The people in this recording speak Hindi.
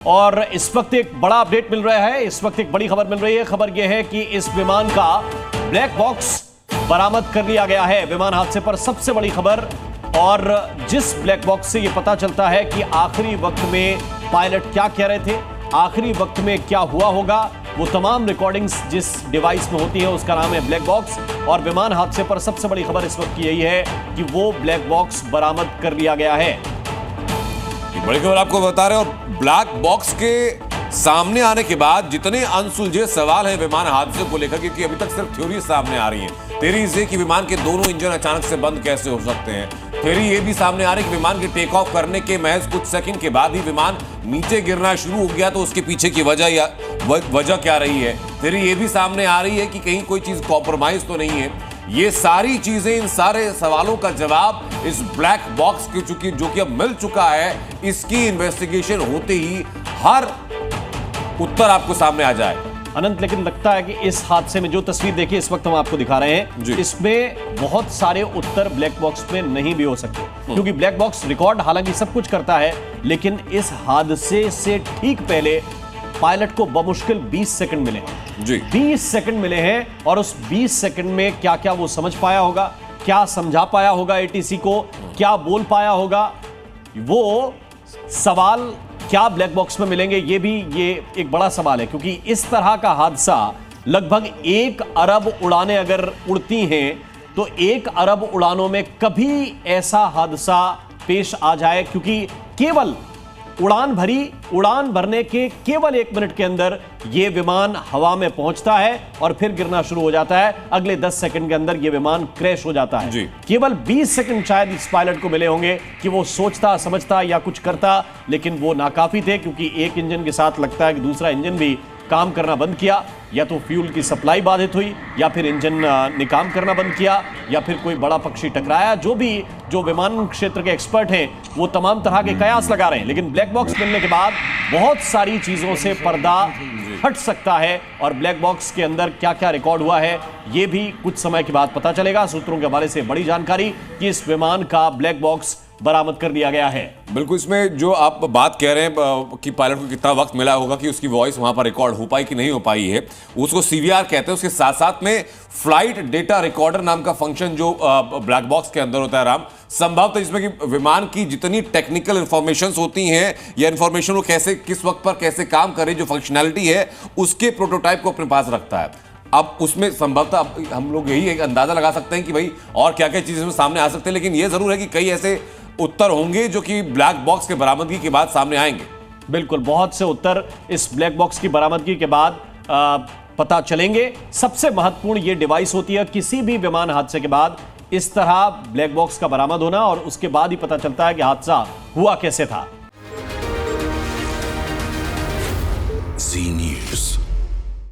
और इस वक्त एक बड़ा अपडेट मिल रहा है। इस वक्त एक बड़ी खबर मिल रही है। खबर यह है कि इस विमान का ब्लैक बॉक्स बरामद कर लिया गया है। विमान हादसे पर सबसे बड़ी खबर, और जिस ब्लैक बॉक्स से यह पता चलता है कि आखिरी वक्त में पायलट क्या कह रहे थे, आखिरी वक्त में क्या हुआ होगा, वो तमाम रिकॉर्डिंग्स जिस डिवाइस में होती है उसका नाम है ब्लैक बॉक्स। और विमान हादसे पर सबसे बड़ी खबर इस वक्त की यही है कि वो ब्लैक बॉक्स बरामद कर लिया गया है। बड़ी खबर आपको बता रहे हैं। और ब्लैक बॉक्स के सामने आने के बाद जितने अनसुलझे सवाल हैं विमान हादसे को लेकर, क्योंकि अभी तक सिर्फ थ्योरी सामने आ रही है। थ्योरी ये कि विमान के दोनों इंजन अचानक से बंद कैसे हो सकते हैं। थ्योरी ये भी सामने आ रही है कि विमान के टेक ऑफ करने के महज कुछ सेकंड के बाद ही विमान नीचे गिरना शुरू हो गया, तो उसके पीछे की वजह क्या रही है। थ्योरी ये भी सामने आ रही है कि कहीं कोई चीज कॉम्प्रोमाइज तो नहीं है। ये सारी चीजें, इन सारे सवालों का जवाब इस ब्लैक बॉक्स की जो कि अब मिल चुका है, इसकी इन्वेस्टिगेशन होते ही हर उत्तर आपको सामने आ जाए। अनंत, लेकिन लगता है कि इस हादसे में जो तस्वीर देखी इस वक्त हम आपको दिखा रहे हैं, इसमें बहुत सारे उत्तर ब्लैक बॉक्स में नहीं भी हो सकते, क्योंकि ब्लैक बॉक्स रिकॉर्ड हालांकि सब कुछ करता है, लेकिन इस हादसे से ठीक पहले पायलट को बमुश्किल 20 सेकंड मिले हैं। 20 सेकंड मिले हैं, और उस 20 सेकंड में क्या क्या वो समझ पाया होगा, क्या समझा पाया होगा एटीसी को, क्या बोल पाया होगा, वो सवाल क्या ब्लैक बॉक्स में मिलेंगे, ये एक बड़ा सवाल है। क्योंकि इस तरह का हादसा लगभग 1 अरब उड़ानें अगर उड़ती हैं, तो 1 अरब उड़ानों में कभी ऐसा हादसा पेश आ जाए, क्योंकि केवल उड़ान भरने के केवल 1 मिनट के अंदर यह विमान हवा में पहुंचता है और फिर गिरना शुरू हो जाता है। अगले 10 सेकंड के अंदर यह विमान क्रैश हो जाता है। केवल 20 सेकंड शायद इस पायलट को मिले होंगे कि वो सोचता, समझता या कुछ करता, लेकिन वो नाकाफी थे, क्योंकि एक इंजन के साथ लगता है कि दूसरा इंजन भी काम करना बंद किया, या तो फ्यूल की सप्लाई बाधित हुई, या फिर इंजन ने काम करना बंद किया, या फिर कोई बड़ा पक्षी टकराया। जो विमान क्षेत्र के एक्सपर्ट हैं वो तमाम तरह के कयास लगा रहे हैं, लेकिन ब्लैक बॉक्स मिलने के बाद बहुत सारी चीजों से पर्दा हट सकता है, और ब्लैक बॉक्स के अंदर क्या क्या रिकॉर्ड हुआ है ये भी कुछ समय के बाद पता चलेगा। सूत्रों के हवाले से बड़ी जानकारी कि इस विमान का ब्लैक बॉक्स बरामद कर लिया गया है। बिल्कुल, इसमें जो आप बात कह रहे हैं कि पायलट को कितना वक्त मिला होगा कि उसकी वॉइस वहां पर रिकॉर्ड हो पाई कि नहीं हो पाई है, उसको सीवीआर कहते हैं। उसके साथ साथ में फ्लाइट डेटा रिकॉर्डर नाम का फंक्शन जो ब्लैक बॉक्स के अंदर होता है राम, संभवतः जिसमें कि विमान की जितनी टेक्निकल इंफॉर्मेशन होती हैं या इंफॉर्मेशन वो कैसे किस वक्त पर कैसे काम करे, जो फंक्शनैलिटी है उसके प्रोटोटाइप को अपने पास रखता है। अब उसमें संभवतः हम लोग यही एक अंदाजा लगा सकते हैं कि भाई और क्या क्या चीजें सामने आ सकते हैं, लेकिन यह जरूर है कि कई ऐसे उत्तर होंगे जो कि ब्लैक बॉक्स के बरामदगी के बाद सामने आएंगे। बिल्कुल, बहुत से उत्तर इस ब्लैक बॉक्स की बरामदगी के बाद पता चलेंगे। सबसे महत्वपूर्ण ये डिवाइस होती है किसी भी विमान हादसे के बाद, इस तरह ब्लैक बॉक्स का बरामद होना, और उसके बाद ही पता चलता है कि हादसा हुआ कैसे था। जी न्यूज़।